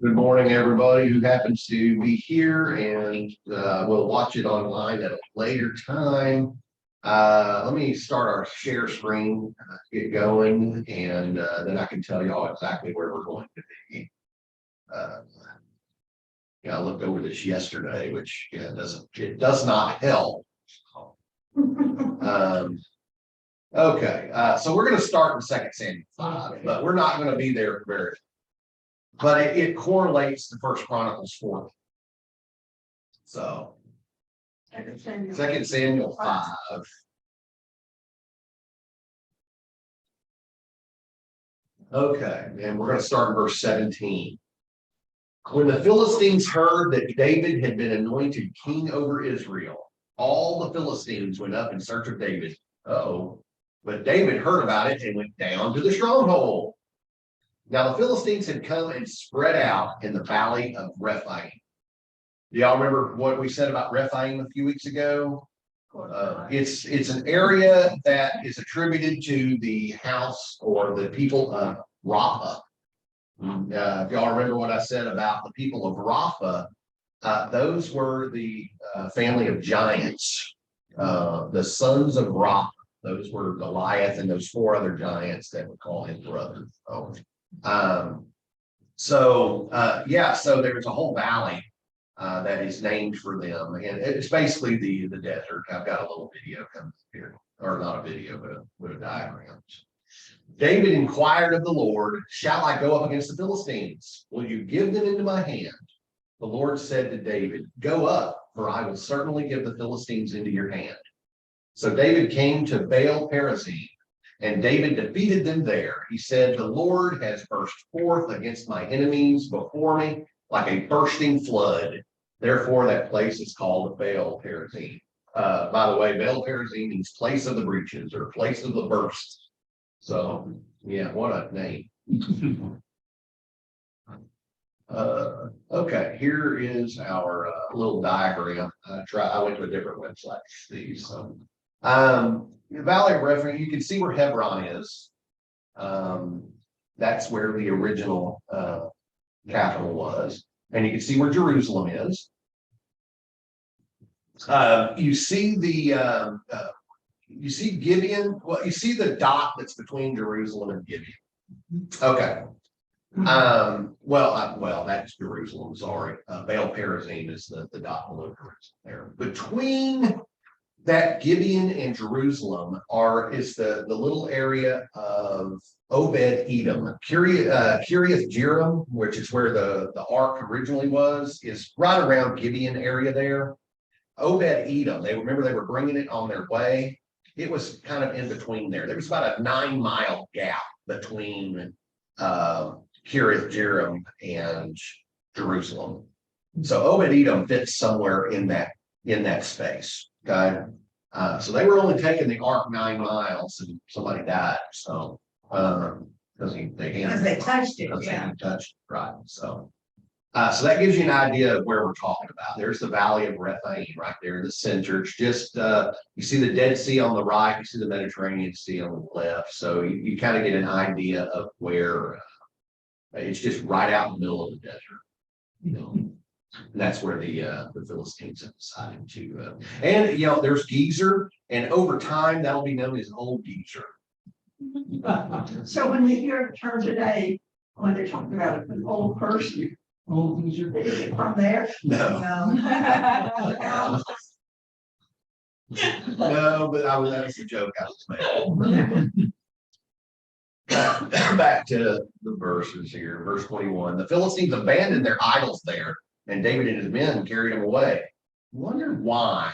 Good morning, everybody who happens to be here and will watch it online at a later time. Let me start our share screen, get going, and then I can tell y'all exactly where we're going to be. Yeah, I looked over this yesterday, which it does not help. Okay, so we're going to start in 2 Samuel 5, but we're not going to be there very. But it correlates to First Chronicles 4. So 2 Samuel 5. Okay, and we're going to start in verse 17. When the Philistines heard that David had been anointed king over Israel, all the Philistines went up in search of David. But David heard about it and went down to the stronghold. Now the Philistines had come and spread out in the valley of Rephaim. Do y'all remember what we said about Rephaim a few weeks ago? It's an area that is attributed to the house or the people of Rapha. If y'all remember what I said about the people of Rapha, those were the family of giants, the sons of Rapha. Those were Goliath and those 4 other giants that would call him brother. So there's a whole valley that is named for them, and it's basically the desert. I've got a little video coming here, or not a video, but with a diagram. David inquired of the Lord, "Shall I go up against the Philistines? Will you give them into my hand?" The Lord said to David, "Go up, for I will certainly give the Philistines into your hand." So David came to Baal Perazim, and David defeated them there. He said, "The Lord has burst forth against my enemies before me like a bursting flood." Therefore, that place is called Baal Perazim. By the way, Baal Perazim means place of the breaches or place of the bursts. So, yeah, what a name. Okay, here is our little diagram. I went to a different website to see. So, the Valley of Rephaim, you can see where Hebron is. That's where the original capital was. And you can see where Jerusalem is. You see you see Gibeon. Well, you see the dot that's between Jerusalem and Gibeon. Okay. That's Jerusalem. Sorry. Baal Perazim is the dot below Jerusalem there. Between that Gibeon and Jerusalem is the little area of Obed Edom. Kiriath Jearim, which is where the ark originally was, is right around Gibeon area there. Obed Edom, they were bringing it on their way. It was kind of in between there. There was about a 9-mile gap between Kiriath Jearim and Jerusalem. So Obed Edom fits somewhere in that space. Okay. So they were only taking the ark 9 miles and somebody died. So because they touched it. Yeah. Touched it, right. So that gives you an idea of where we're talking about. There's the Valley of Rephaim right there in the center. It's just you see the Dead Sea on the right, you see the Mediterranean Sea on the left. So you kind of get an idea of where it's just right out in the middle of the desert. You know. And that's where the Philistines have decided to. And there's Gezer, and over time that'll be known as Old Gezer. So when you hear a term today, when they're talking about an old person, Old Gezer, is it from there? No. No, but that's a joke I was making. Back to the verses here, verse 21. The Philistines abandoned their idols there, and David and his men carried them away. Wonder why.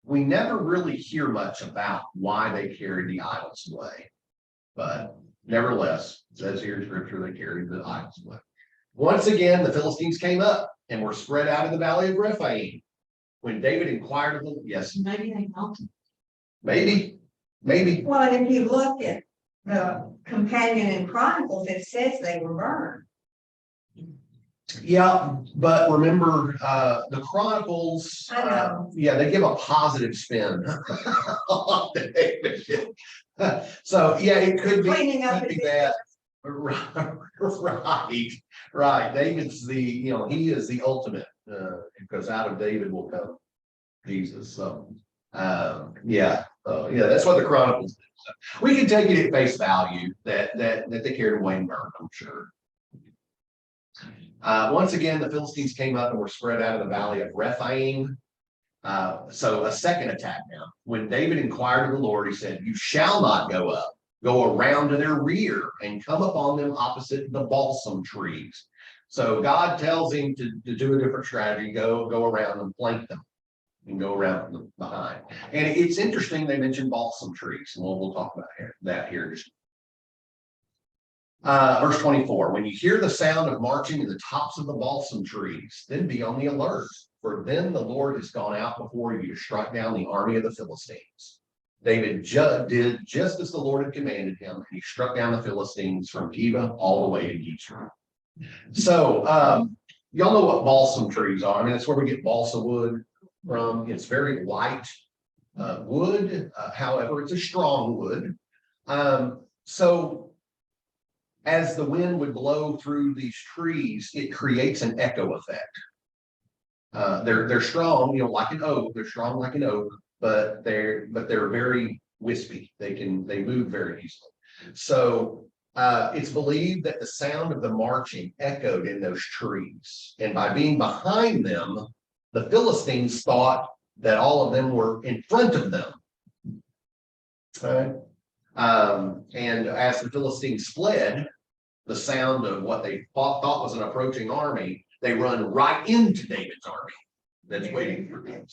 We never really hear much about why they carried the idols away. But nevertheless, it says here in scripture they carried the idols away. Once again, the Philistines came up and were spread out in the valley of Rephaim. When David inquired of them, yes. Maybe they helped. Maybe. Well, if you look at the companion in Chronicles, it says they were burned. Yeah, but remember the Chronicles, they give a positive spin on David. So yeah, it could be that. Right, right. David's he is the ultimate, because out of David will come Jesus. So, yeah, that's what the Chronicles do. So we can take it at face value that they carried Wayne Burke, I'm sure. Once again, the Philistines came up and were spread out of the valley of Rephaim. So a second attack now. When David inquired of the Lord, he said, "You shall not go up. Go around to their rear and come upon them opposite the balsam trees." So God tells him to do a different strategy, go around and flank them and go around them behind. And it's interesting they mentioned balsam trees, and we'll talk about that here. Verse 24, when you hear the sound of marching in the tops of the balsam trees, then be on the alert, for then the Lord has gone out before you to strike down the army of the Philistines. David did just as the Lord had commanded him, and he struck down the Philistines from Geba all the way to Gezer. So, y'all know what balsam trees are. I mean, that's where we get balsa wood from. It's very light wood. However, it's a strong wood. So as the wind would blow through these trees, it creates an echo effect. They're strong, like an oak. They're strong like an oak, but they're very wispy. They move very easily. So it's believed that the sound of the marching echoed in those trees, and by being behind them, the Philistines thought that all of them were in front of them. Okay. And as the Philistines fled, the sound of what they thought was an approaching army, they run right into David's army that's waiting for them.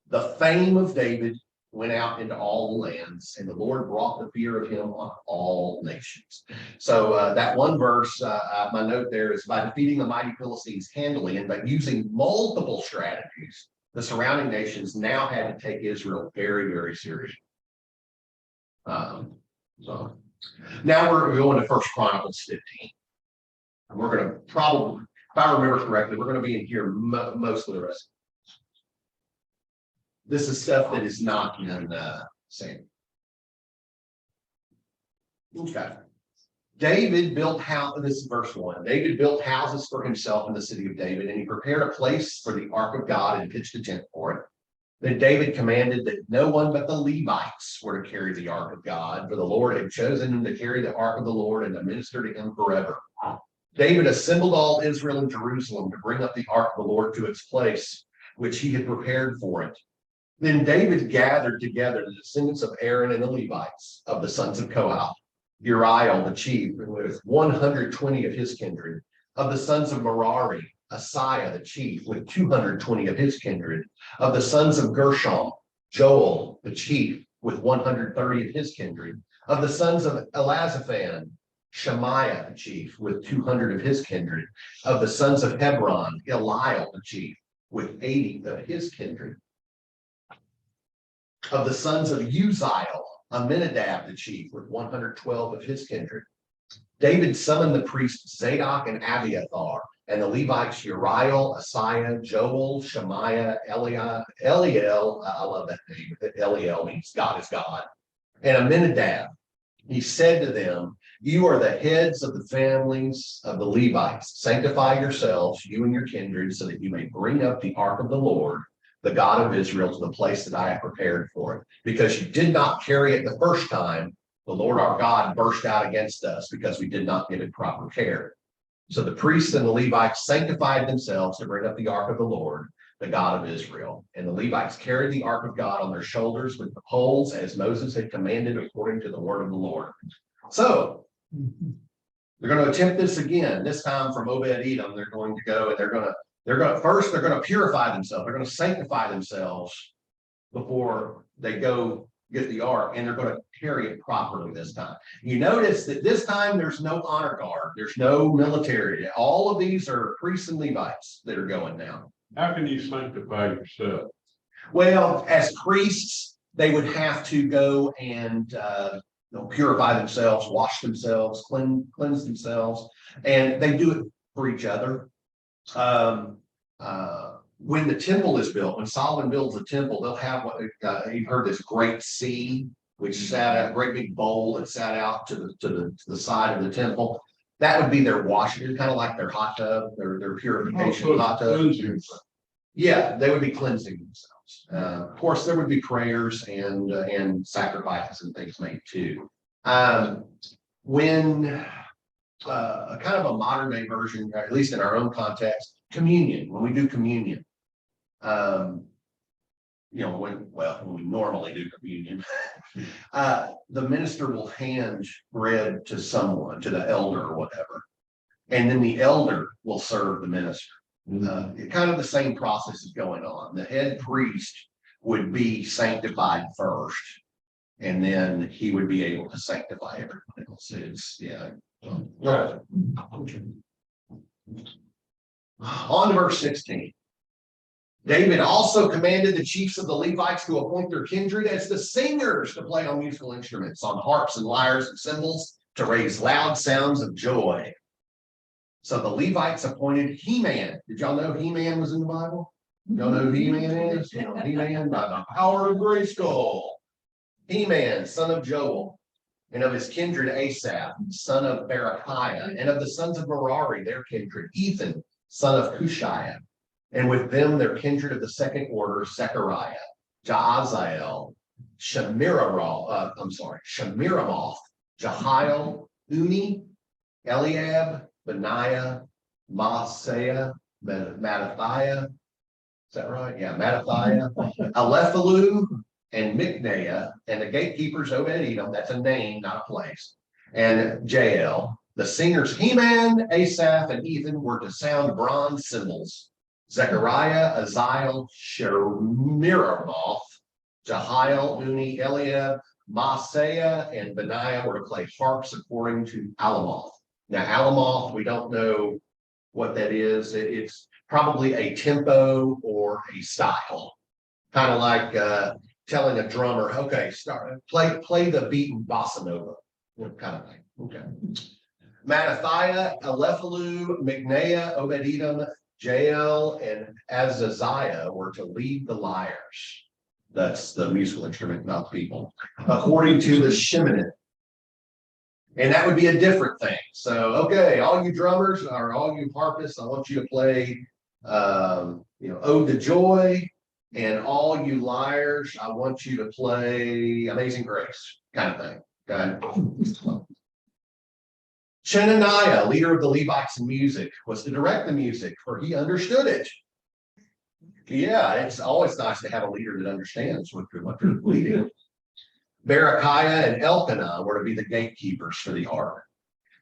The fame of David went out into all the lands, and the Lord brought the fear of him on all nations. So that one verse, my note there is, by defeating the mighty Philistines handily and by using multiple strategies, the surrounding nations now had to take Israel very, very seriously. So now we're going to 1 Chronicles 15. And we're going to probably, if I remember correctly, we're going to be in here most of the rest. This is stuff that is not in Samuel. Okay. David built house. This is verse 1. David built houses for himself in the city of David, and he prepared a place for the ark of God and pitched a tent for it. Then David commanded that no one but the Levites were to carry the ark of God, for the Lord had chosen them to carry the ark of the Lord and to minister to him forever. David assembled all Israel in Jerusalem to bring up the ark of the Lord to its place, which he had prepared for it. Then David gathered together the descendants of Aaron and the Levites of the sons of Kohath, Uriel the chief, with 120 of his kindred, of the sons of Merari, Asaiah the chief, with 220 of his kindred, of the sons of Gershom, Joel the chief, with 130 of his kindred, of the sons of Elazaphan, Shemaiah the chief, with 200 of his kindred, of the sons of Hebron, Eliel the chief, with 80 of his kindred, of the sons of Uzziel, Aminadab the chief, with 112 of his kindred. David summoned the priests Zadok and Abiathar, and the Levites Uriel, Asaiah, Joel, Shemaiah, Eliel, I love that name. Eliel means God is God. And Aminadab. He said to them, "You are the heads of the families of the Levites. Sanctify yourselves, you and your kindred, so that you may bring up the ark of the Lord, the God of Israel, to the place that I have prepared for it. Because you did not carry it the first time, the Lord our God burst out against us because we did not give it proper care." So the priests and the Levites sanctified themselves to bring up the ark of the Lord, the God of Israel. And the Levites carried the ark of God on their shoulders with the poles, as Moses had commanded according to the word of the Lord. So they're going to attempt this again. This time from Obed-Edom, they're going to go and they're going to purify themselves. They're going to sanctify themselves before they go get the ark, and they're going to carry it properly this time. You notice that this time there's no honor guard, there's no military. All of these are priests and Levites that are going now. How can you sanctify yourself? Well, as priests, they would have to go and purify themselves, wash themselves, cleanse themselves, and they do it for each other. When the temple is built, when Solomon builds a temple, they'll have what you've heard, this great sea which sat at a great big bowl that sat out to the side of the temple. That would be their washing, kind of like their hot tub, their purification hot tub. Yeah, they would be cleansing themselves. Of course, there would be prayers and sacrifices and things made too. When kind of a modern day version, at least in our own context, communion, when we do communion, when we normally do communion, the minister will hand bread to someone, to the elder or whatever, and then the elder will serve the minister. Kind of the same process is going on. The head priest would be sanctified first, and then he would be able to sanctify everyone else. Right. On to verse 16. David also commanded the chiefs of the Levites to appoint their kindred as the singers to play on musical instruments, on harps and lyres and cymbals, to raise loud sounds of joy. So the Levites appointed He-Man. Did y'all know He-Man was in the Bible? Y'all know who He-Man is? He-Man by the power of Grayskull. He-Man, son of Joel, and of his kindred Asaph, son of Berechiah, and of the sons of Merari, their kindred, Ethan, son of Cushiah, and with them their kindred of the second order, Zechariah, Jaaziel, Shemiramoth, Jehiel, Uni, Eliab, Benaiah, Maaseiah, Mattathiah. Is that right? Yeah, Mattathiah, Alephalu, and Mikneiah, and the gatekeepers Obed-Edom, that's a name, not a place, and Jael. The singers Heman, Asaph, and Ethan were to sound bronze cymbals. Zechariah, Aziel, Shemiramoth, Jehiel, Uni, Eliab, Maaseiah, and Benaiah were to play harps according to Alamoth. Now, Alamoth, we don't know what that is. It's probably a tempo or a style, kind of like telling a drummer, okay, play the beat in bossa nova, kind of thing. Okay. Mattathiah, Alephalu, Mikneiah, Obed-Edom, Jael, and Azaziah were to lead the lyres. That's the musical instrument, not people, according to the Sheminith. And that would be a different thing. So, okay, all you drummers or all you harpists, I want you to play, Ode to Joy, and all you lyres, I want you to play Amazing Grace, kind of thing. Okay. Chenaniah, leader of the Levites in music, was to direct the music, for he understood it. Yeah, it's always nice to have a leader that understands what they're leading. Berechiah and Elkanah were to be the gatekeepers for the ark.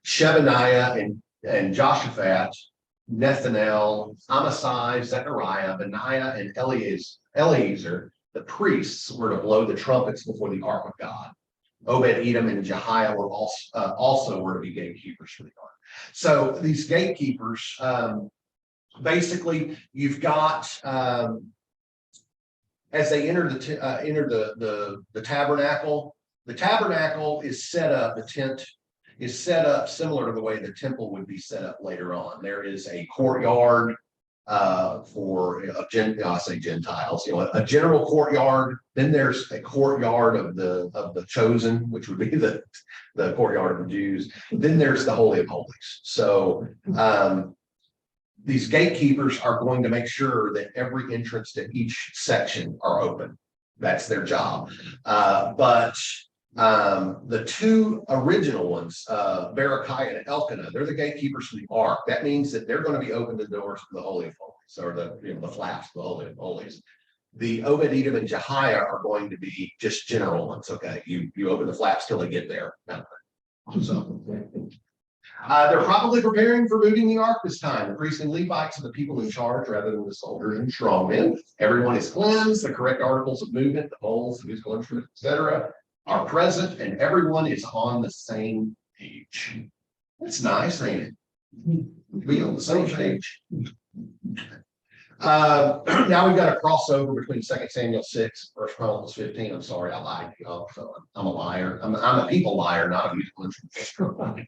Shebaniah and Joshaphat, Nethanel, Amasai, Zechariah, Benaiah, and Eleazar, the priests, were to blow the trumpets before the ark of God. Obed-Edom and Jehiel were also were to be gatekeepers for the ark. So these gatekeepers, basically, you've got as they enter the tabernacle. The tabernacle is set up. The tent is set up similar to the way the temple would be set up later on. There is a courtyard for I say Gentiles, a general courtyard. Then there's a courtyard of the chosen, which would be the courtyard of the Jews. Then there's the Holy of Holies. So these gatekeepers are going to make sure that every entrance to each section are open. That's their job. But the two original ones, Berechiah and Elkanah, they're the gatekeepers for the ark. That means that they're going to be open the doors to the Holy of Holies, or the flaps of the Holy of Holies. The Obed-Edom and Jehiel are going to be just general ones. Okay, you open the flaps till they get there. So they're probably preparing for moving the ark this time. The priests and Levites are the people in charge rather than the soldiers and strongmen. Everyone is cleansed. The correct articles of movement, the bowls, the musical instruments, etc., are present, and everyone is on the same page. That's nice, ain't it? Be on the same page. Now we've got a crossover between 2 Samuel 6, 1 Chronicles 15. I'm sorry, I lied to y'all. So I'm a liar. I'm a people liar, not a musical instrument.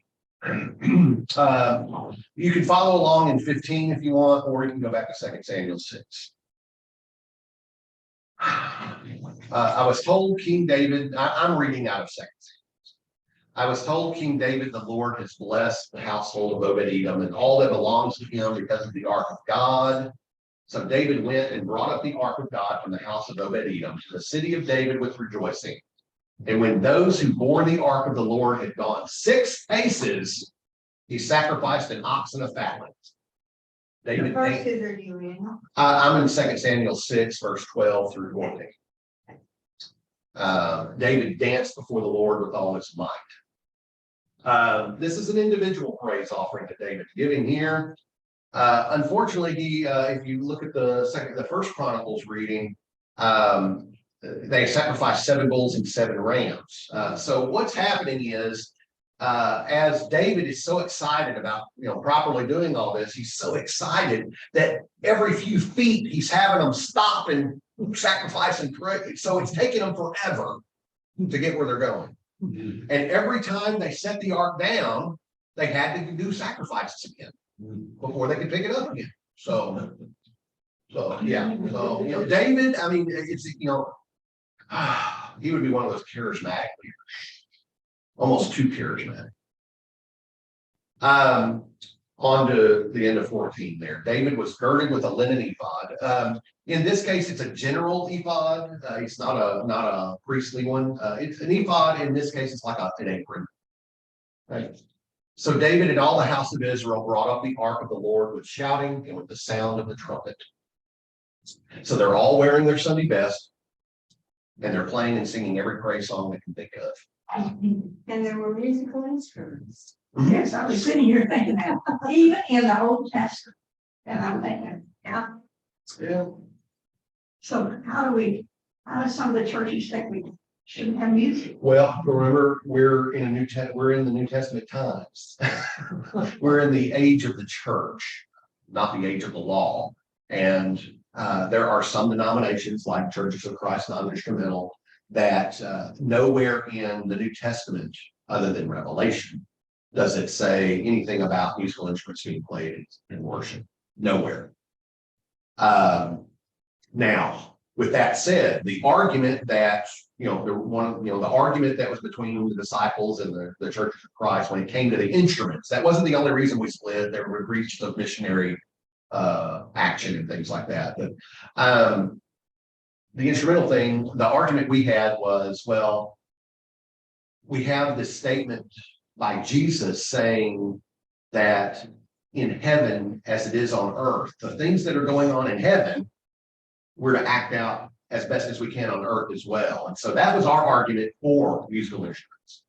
You can follow along in 15 if you want, or you can go back to 2 Samuel 6. I was told King David, I'm reading out of Second Samuel. I was told King David, the Lord has blessed the household of Obed Edom and all that belongs to him because of the ark of God. So David went and brought up the ark of God from the house of Obed Edom to the city of David with rejoicing. And when those who bore the ark of the Lord had gone 6 paces, he sacrificed an ox and a fatling. David, Verses are you in? I'm in 2 Samuel 6, verse 12 through 14. David danced before the Lord with all his might. This is an individual praise offering that David's giving here. Unfortunately, if you look at the first Chronicles reading, they sacrificed 7 bulls and 7 rams. So what's happening is, as David is so excited about, properly doing all this, he's so excited that every few feet he's having them stop and sacrifice and pray. So it's taking them forever to get where they're going. And every time they set the ark down, they had to do sacrifices again before they could pick it up again. So yeah. So David, I mean, it's he would be one of those charismatic leaders, almost too charismatic. On to the end of 14 there. David was girded with a linen ephod. In this case, it's a general ephod. It's not a priestly one. It's an ephod. In this case, it's like an apron. Right. So David and all the house of Israel brought up the ark of the Lord with shouting and with the sound of the trumpet. So they're all wearing their Sunday best, and they're playing and singing every praise song they can think of. And there were musical instruments. Yes, I was sitting here thinking that, even in the Old Testament. And I'm thinking, yeah. So how do some of the churches think we shouldn't have music? Well, remember, we're in the New Testament times. We're in the age of the church, not the age of the law. And there are some denominations like Churches of Christ non-instrumental that nowhere in the New Testament, other than Revelation, does it say anything about musical instruments being played in worship. Nowhere. Now, with that said, the argument that the argument that was between the disciples and the Churches of Christ when it came to the instruments, that wasn't the only reason we split. There were breaches of missionary action and things like that. But the instrumental thing, the argument we had was, well, we have this statement by Jesus saying that in heaven as it is on earth, the things that are going on in heaven, we're to act out as best as we can on earth as well. And so that was our argument for musical instruments.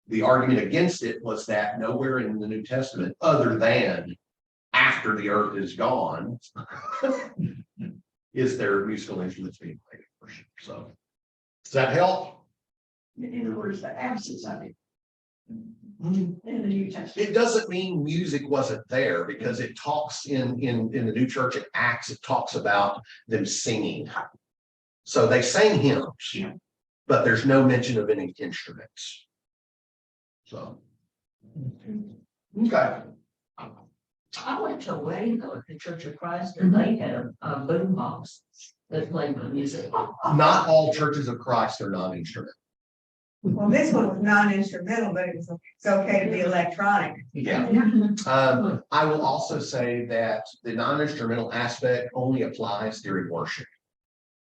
The argument against it was that nowhere in the New Testament, other than after the earth is gone, is there musical instruments being played in worship. So does that help? In other words, the absence of it. In the New Testament. It doesn't mean music wasn't there, because it talks in the New Church in Acts, it talks about them singing. So they sang hymns, but there's no mention of any instruments. So okay. I went to a wedding though at the Church of Christ, and they had a boom box that played the music. Not all Churches of Christ are non-instrument. Well, this one was non-instrumental, but it's okay to be electronic. Yeah. I will also say that the non-instrumental aspect only applies during worship.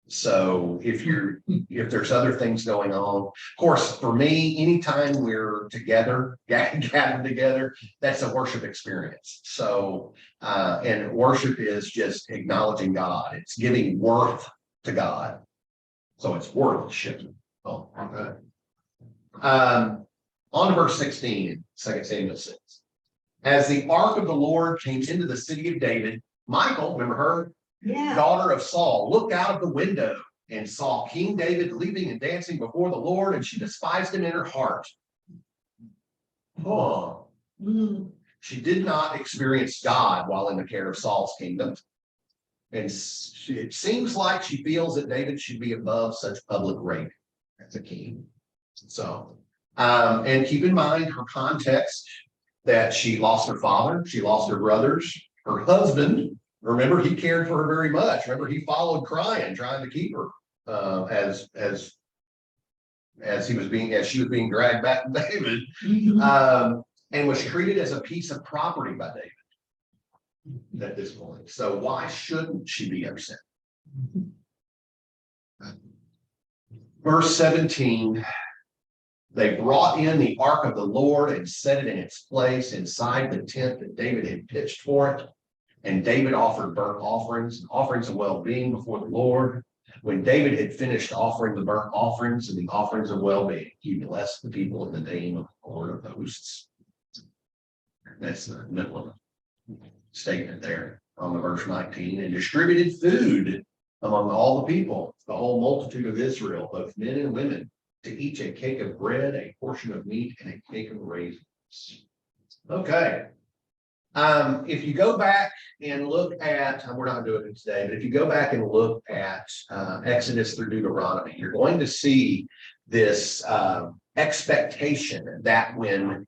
So if there's other things going on, of course, for me, anytime we're together, gathered together, that's a worship experience. So, and worship is just acknowledging God. It's giving worth to God. So it's worship. Oh, okay. On to verse 16 in 2 Samuel 6. As the ark of the Lord came into the city of David, Michal, remember her? Yeah. Daughter of Saul, looked out of the window and saw King David leaping and dancing before the Lord, and she despised him in her heart. Oh. She did not experience God while in the care of Saul's kingdom. And it seems like she feels that David should be above such public rating as a king. So, and keep in mind her context that she lost her father, she lost her brothers, her husband. Remember, he cared for her very much. Remember, he followed crying, trying to keep her. as she was being dragged back to David, and was treated as a piece of property by David at this point. So why shouldn't she be upset? Verse 17, they brought in the ark of the Lord and set it in its place inside the tent that David had pitched for it. And David offered burnt offerings and offerings of well-being before the Lord. When David had finished offering the burnt offerings and the offerings of well-being, he blessed the people in the name of the Lord of hosts. That's the middle of the statement there on the verse 19, and distributed food among all the people, the whole multitude of Israel, both men and women, to each a cake of bread, a portion of meat, and a cake of raisins. Okay. If you go back and look at, we're not doing it today, but if you go back and look at Exodus through Deuteronomy, you're going to see this expectation that when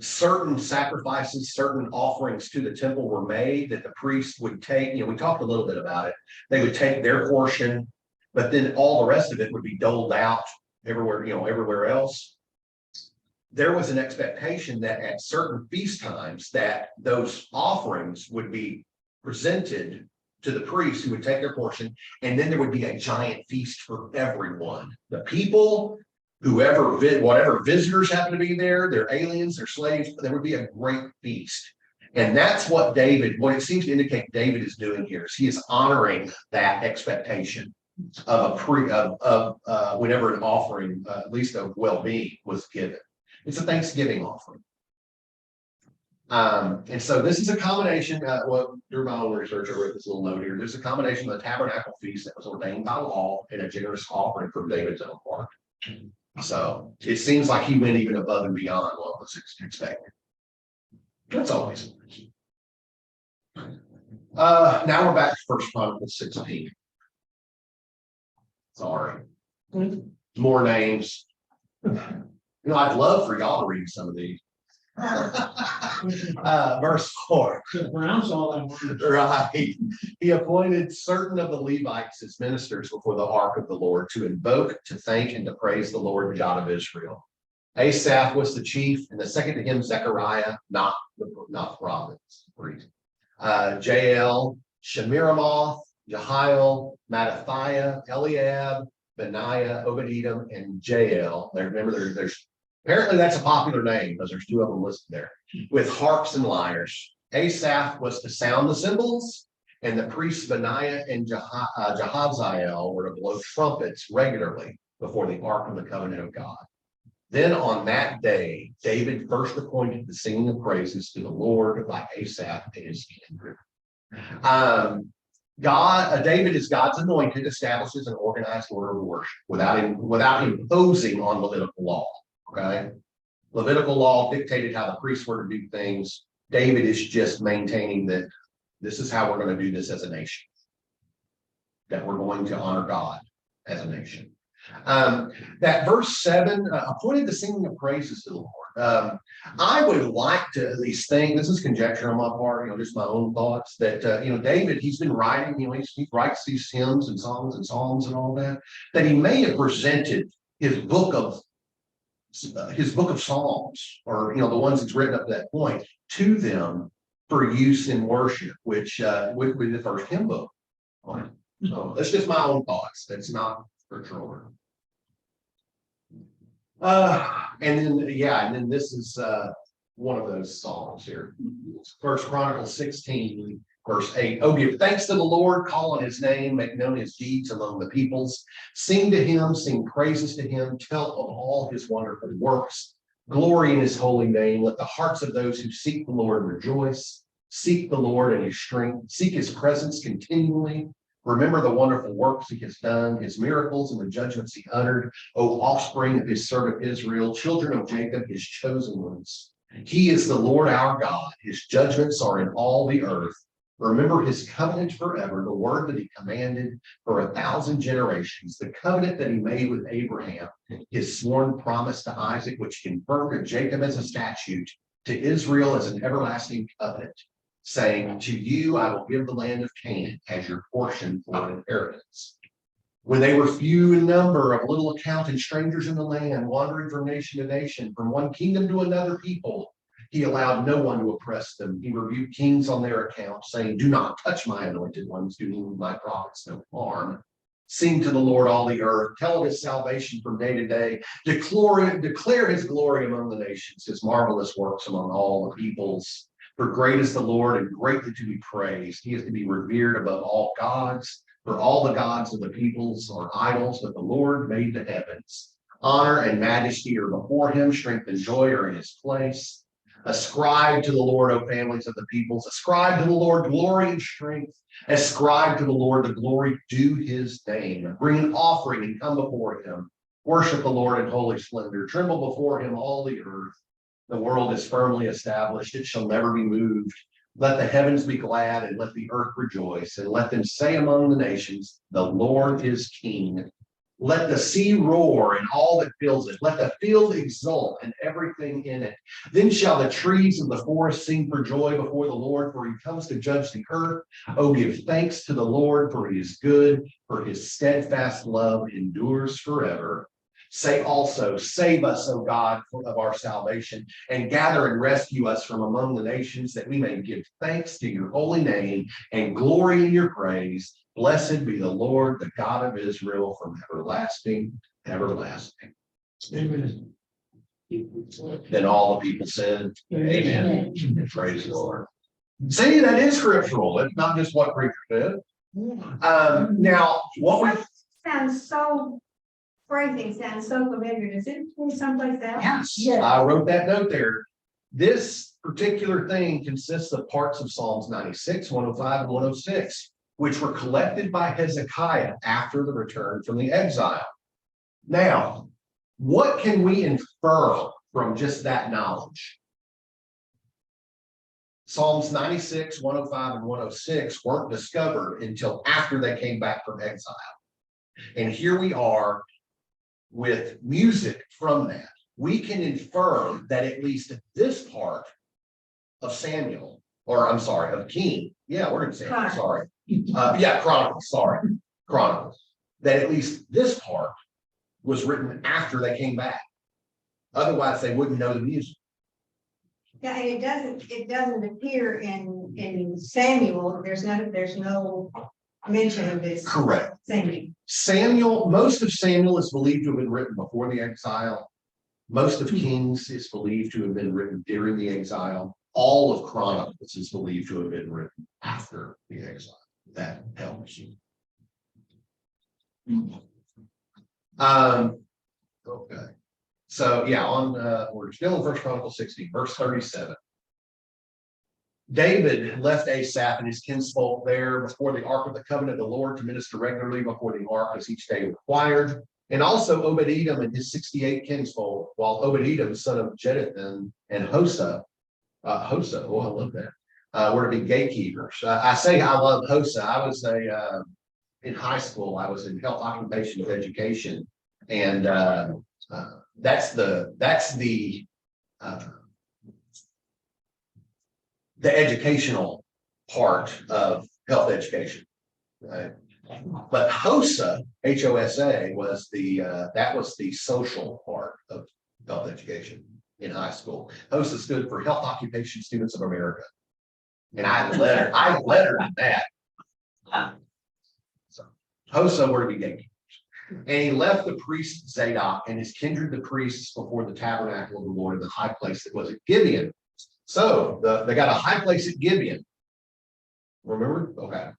certain sacrifices, certain offerings to the temple were made, that the priest would take, we talked a little bit about it, they would take their portion, but then all the rest of it would be doled out everywhere, everywhere else. There was an expectation that at certain feast times that those offerings would be presented to the priests who would take their portion, and then there would be a giant feast for everyone. The people, whoever, whatever visitors happen to be there, they're aliens, they're slaves, there would be a great feast. And that's what it seems to indicate David is doing here, is he is honoring that expectation of whenever an offering, at least of well-being, was given. It's a Thanksgiving offering. And so this is a combination, through my own research, I wrote this little note here. There's a combination of the tabernacle feast that was ordained by law and a generous offering from David's own part. So it seems like he went even above and beyond what was expected. That's always. Now we're back to 1 Chronicles 16. Sorry. More names. I'd love for y'all to read some of these. Verse 4. Pronounce all that. Right. He appointed certain of the Levites as ministers before the ark of the Lord to invoke, to thank, and to praise the Lord God of Israel. Asaph was the chief, and the second to him, Zechariah, not the province. Jael, Shemiramoth, Jehiel, Mattathiah, Eliab, Benaiah, Obed-Edom, and Jael. Remember, there's apparently that's a popular name because there's two of them listed there, with harps and lyres. Asaph was to sound the cymbals, and the priests Benaiah and Jahaziel were to blow trumpets regularly before the ark of the covenant of God. Then on that day, David first appointed the singing of praises to the Lord by Asaph and his kindred. David is God's anointed, establishes an organized order of worship without imposing on Levitical law. Okay, Levitical law dictated how the priests were to do things. David is just maintaining that this is how we're going to do this as a nation. That we're going to honor God as a nation. That verse 7 appointed the singing of praises to the Lord. I would like to at least think, this is conjecture on my part, just my own thoughts, that David, he's been writing, he writes these hymns and songs and psalms and all that he may have presented his book of Psalms, or the ones that's written up to that point, to them for use in worship, which would be the first hymn book. So that's just my own thoughts. That's not scriptural. And then this is one of those songs here. 1 Chronicles 16, verse 8. Oh, give thanks to the Lord, call on his name, make known his deeds among the peoples. Sing to him, sing praises to him, tell of all his wonderful works. Glory in his holy name. Let the hearts of those who seek the Lord rejoice. Seek the Lord and his strength. Seek his presence continually. Remember the wonderful works he has done, his miracles and the judgments he uttered, O offspring of his servant Israel, children of Jacob, his chosen ones. He is the Lord our God. His judgments are in all the earth. Remember his covenant forever, the word that he commanded for 1,000 generations, the covenant that he made with Abraham, his sworn promise to Isaac, which confirmed to Jacob as a statute, to Israel as an everlasting covenant. saying, to you I will give the land of Canaan as your portion for an inheritance. When they were few in number, of little account, and strangers in the land, wandering from nation to nation, from one kingdom to another people, he allowed no one to oppress them. He rebuked kings on their account, saying, do not touch my anointed ones, do my prophets no harm. Sing to the Lord, all the earth, tell of his salvation from day to day, declare his glory among the nations, his marvelous works among all the peoples. For great is the Lord and greatly to be praised. He is to be revered above all gods. For all the gods of the peoples are idols, but the Lord made the heavens. Honor and majesty are before him, strength and joy are in his place. Ascribe to the Lord, O families of the peoples. Ascribe to the Lord glory and strength. Ascribe to the Lord the glory due his name. Bring an offering and come before him. Worship the Lord in holy splendor. Tremble before him, all the earth. The world is firmly established. It shall never be moved. Let the heavens be glad and let the earth rejoice, and let them say among the nations, the Lord is king. Let the sea roar and all that fills it. Let the field exult and everything in it. Then shall the trees of the forest sing for joy before the Lord, for he comes to judge the earth. Oh, give thanks to the Lord, for he is good, for his steadfast love endures forever. Say also, save us, O God, of our salvation, and gather and rescue us from among the nations, that we may give thanks to your holy name and glory in your praise. Blessed be the Lord, the God of Israel, from everlasting to everlasting. Amen. Then all the people said, amen. Praise the Lord. See, that is scriptural. It's not just what preacher said. Now, what we Sounds so, phrasing sounds so familiar. Does it come someplace else? Yes, I wrote that note there. This particular thing consists of parts of Psalms 96, 105, and 106, which were collected by Hezekiah after the return from the exile. Now, what can we infer from just that knowledge? Psalms 96, 105, and 106 weren't discovered until after they came back from exile. And here we are with music from that. We can infer that at least this part of Samuel, or I'm sorry, of King. Yeah, we're in Samuel, sorry. Chronicles, sorry. Chronicles. That at least this part was written after they came back. Otherwise, they wouldn't know the music. Yeah, and it doesn't appear in Samuel. There's no mention of this. Correct. Singing. Samuel, most of Samuel is believed to have been written before the exile. Most of Kings is believed to have been written during the exile. All of Chronicles is believed to have been written after the exile. That helps you. Okay. So yeah, we're still in 1 Chronicles 16, verse 37. David left Asaph and his kinsfolk there before the ark of the covenant of the Lord to minister regularly before the ark as each day required. And also Obed-Edom and his 68 kinsfolk, while Obed-Edom, son of Jeduthun, and Hosa, I love that, were to be gatekeepers. I say I love Hosa. I was in high school, I was in health occupations education, and that's the educational part of health education, right? But HOSA, H-O-S-A, was that was the social part of health education in high school. HOSA stood for Health Occupation Students of America, and I had a letter in that. So HOSA were to be gatekeepers. And he left the priest Zadok and his kindred the priests before the tabernacle of the Lord in the high place that was at Gibeon. So they got a high place at Gibeon. Remember? Okay.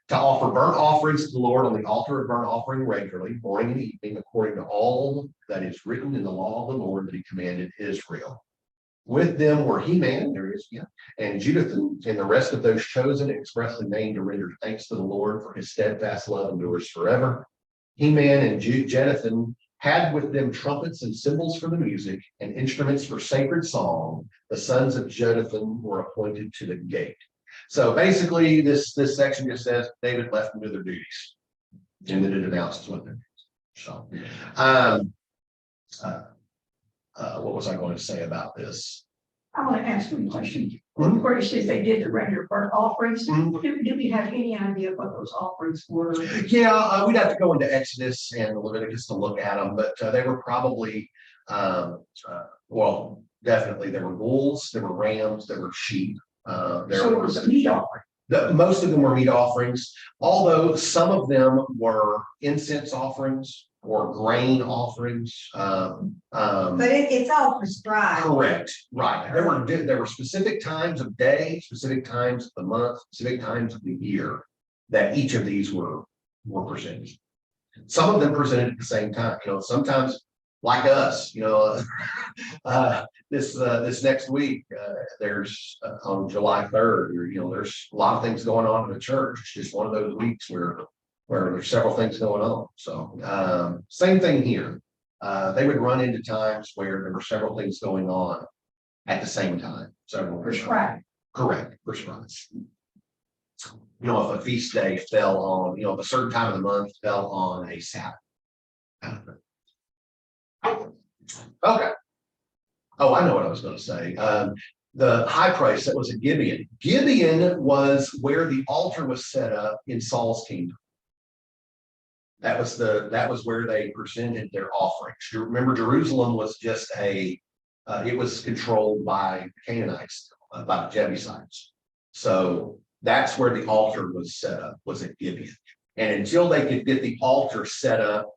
To offer burnt offerings to the Lord on the altar of burnt offering regularly, morning and evening, according to all that is written in the law of the Lord that he commanded Israel. With them were Heman, there he is again, and Jeduthun, and the rest of those chosen and expressly named to render thanks to the Lord, for his steadfast love endures forever. Heman and Jeduthun had with them trumpets and cymbals for the music and instruments for sacred song. The sons of Jeduthun were appointed to the gate. So basically, this section just says David left them to their duties, and then it announces what they're doing. So, what was I going to say about this? I want to ask you a question. Mhm. Where it says they did the regular burnt offerings, Mhm. do we have any idea what those offerings were? Yeah, we'd have to go into Exodus and Leviticus to look at them, but they were probably, well, definitely there were bulls, there were rams, there were sheep. There So it were, was a meat offering. most of them were meat offerings, although some of them were incense offerings or grain offerings. But it's all prescribed. Correct, right. There were specific times of day, specific times of the month, specific times of the year that each of these were presented. Some of them presented at the same time, sometimes like us, this next week, there's on July 3rd, there's a lot of things going on in the church. It's just one of those weeks where there's several things going on. So, same thing here. They would run into times where there were several things going on at the same time. Several Prescribed. Correct, prescribed. If a feast day fell on, if a certain time of the month fell on a Sabbath. Okay. Oh, I know what I was gonna say. The high priest that was at Gibeon. Gibeon was where the altar was set up in Saul's kingdom. That was where they presented their offerings. You remember, Jerusalem was just it was controlled by Canaanites, by the Jebusites. So that's where the altar was set up, was at Gibeon. And until they could get the altar set up,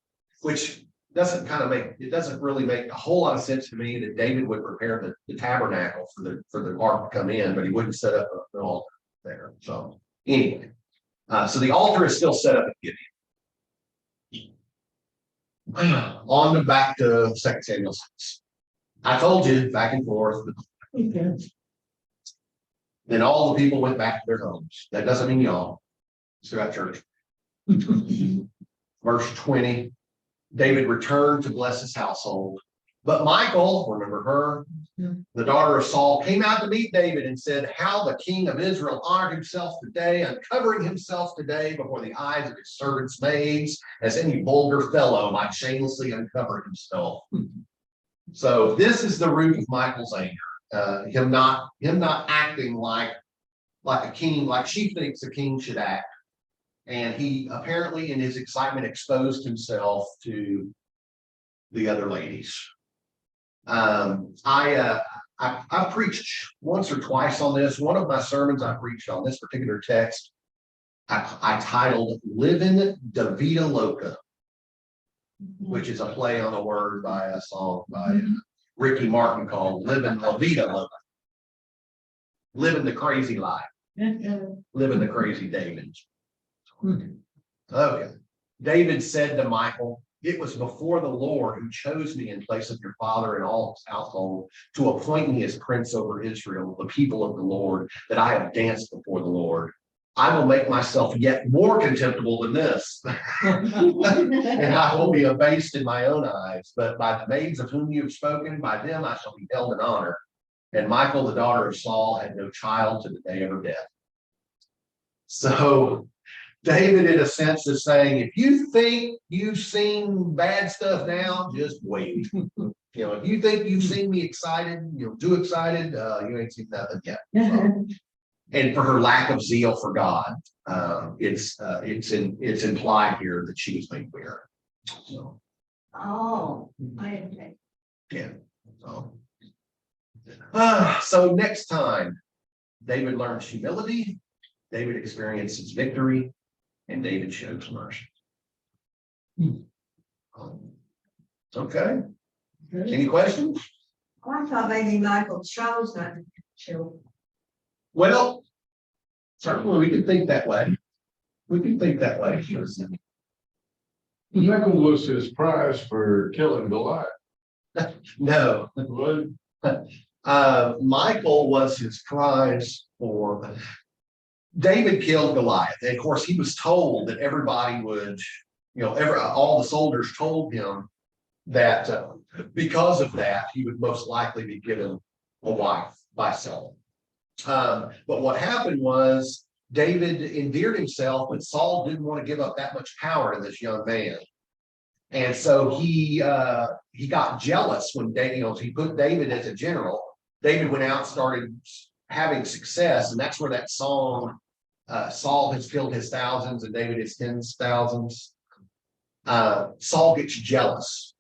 which doesn't really make a whole lot of sense to me that David would prepare the tabernacle for the ark to come in, but he wouldn't set up an altar there. So anyway, so the altar is still set up at Gibeon. On to back to 2 Samuel 6. I told you back and forth. Then all the people went back to their homes. That doesn't mean y'all. Still got church. Verse 20. David returned to bless his household. But Michal, remember her, the daughter of Saul, came out to meet David and said, "How the king of Israel honored himself today, uncovering himself today before the eyes of his servants' maids, as any vulgar fellow might shamelessly uncover himself." So this is the root of Michal's anger. Him not acting like a king, like she thinks a king should act. And he apparently, in his excitement, exposed himself to the other ladies. I preached once or twice on this. One of my sermons I preached on this particular text, I titled "Living Da Vida Loca," which is a play on a word by a song by Ricky Martin called "Living La Vida Loca." Living the crazy life. Living the crazy David. Okay. David said to Michal, "It was before the Lord who chose me in place of your father and all his household to appoint me as prince over Israel, the people of the Lord, that I have danced before the Lord. I will make myself yet more contemptible than this, and I will be abased in my own eyes. But by the maids of whom you have spoken, by them I shall be held in honor." And Michal, the daughter of Saul, had no child to the day of her death. So David, in a sense, is saying, if you think you've seen bad stuff now, just wait. If you think you've seen me excited, too excited, you ain't seen nothing yet. And for her lack of zeal for God, it's implied here that she was made barren. So, Oh, I didn't think. yeah. So next time, David learns humility, David experiences victory, and David shows mercy. Okay. Any questions? Oh, I thought maybe Michael chose not to chill. Well, certainly we can think that way. Michael was his prize for killing Goliath. No, What? Michael was his prize for. David killed Goliath. And of course, he was told that everybody would, all the soldiers told him that because of that, he would most likely be given a wife by Saul. But what happened was David endeared himself, but Saul didn't want to give up that much power to this young man. And so he got jealous when David, he put David as a general. David went out, started having success, and that's where that song, Saul has killed his thousands and David his tens thousands. Saul gets jealous.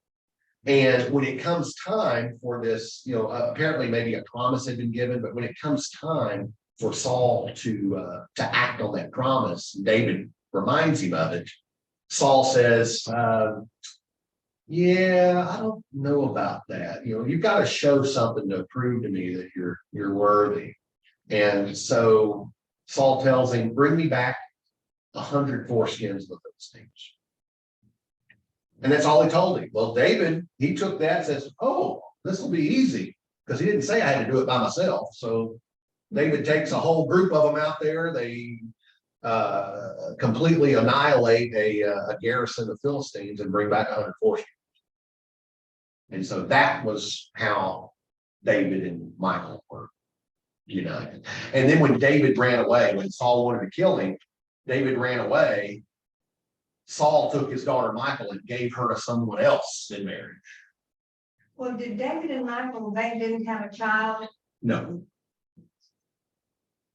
And when it comes time for this, apparently maybe a promise had been given, but when it comes time for Saul to act on that promise, David reminds him of it. Saul says, yeah, I don't know about that. You've got to show something to prove to me that you're worthy. And so Saul tells him, bring me back 100 foreskins of the Philistines. And that's all he told him. Well, David, he took that and says, oh, this will be easy, because he didn't say I had to do it by myself. So David takes a whole group of them out there. They completely annihilate a garrison of Philistines and bring back 100 foreskins. And so that was how David and Michal were united. And then when David ran away, when Saul wanted to kill him, David ran away. Saul took his daughter Michal and gave her to someone else in marriage. Well, did David and Michael, they didn't have a child? No.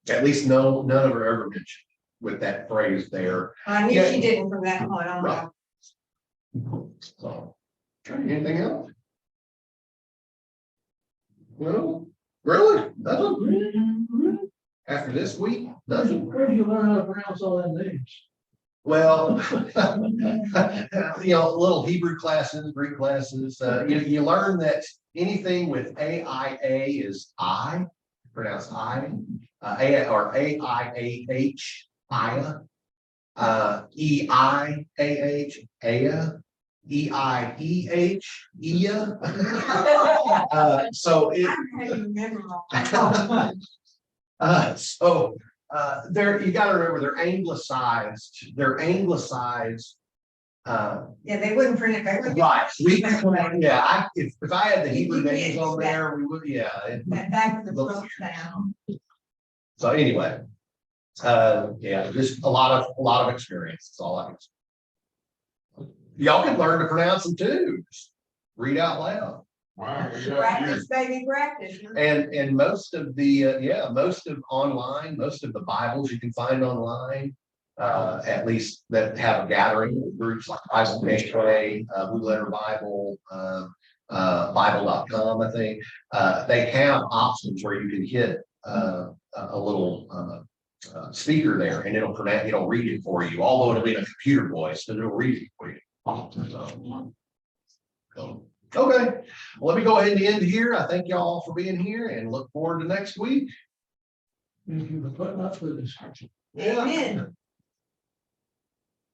At least none of her ever mentioned with that phrase there. I knew Yeah. she didn't from that point on. Right. So, anything else? No, really? Nothing? After this week? Nothing? Where do you learn how to pronounce all that names? Well, little Hebrew classes, Greek classes, you learn that anything with AIA is I, pronounced I, or AIAH, Aya, EIAH, Aya, EIEH, Ia. So it. I can't remember all. They're, you gotta remember, they're anglicized. Yeah, they wouldn't print it. They would. Right, if I had the Hebrew names on there, we would, That back of the book down. So anyway. Just a lot of experience, that's all I can say. Y'all can learn to pronounce them too, just read out loud. Wow. Practice, baby, practice. And most of the Bibles you can find online, at least that have a gathering of groups like Bible Gateway, Blue Letter Bible, Bible.com, I think. They have options where you can hit a little speaker there, and it'll read it for you, although it'll be in a computer voice, but it'll read it for you. So, okay, well, let me go ahead and end here. I thank y'all for being here and look forward to next week. Thank you for putting up with this. Amen.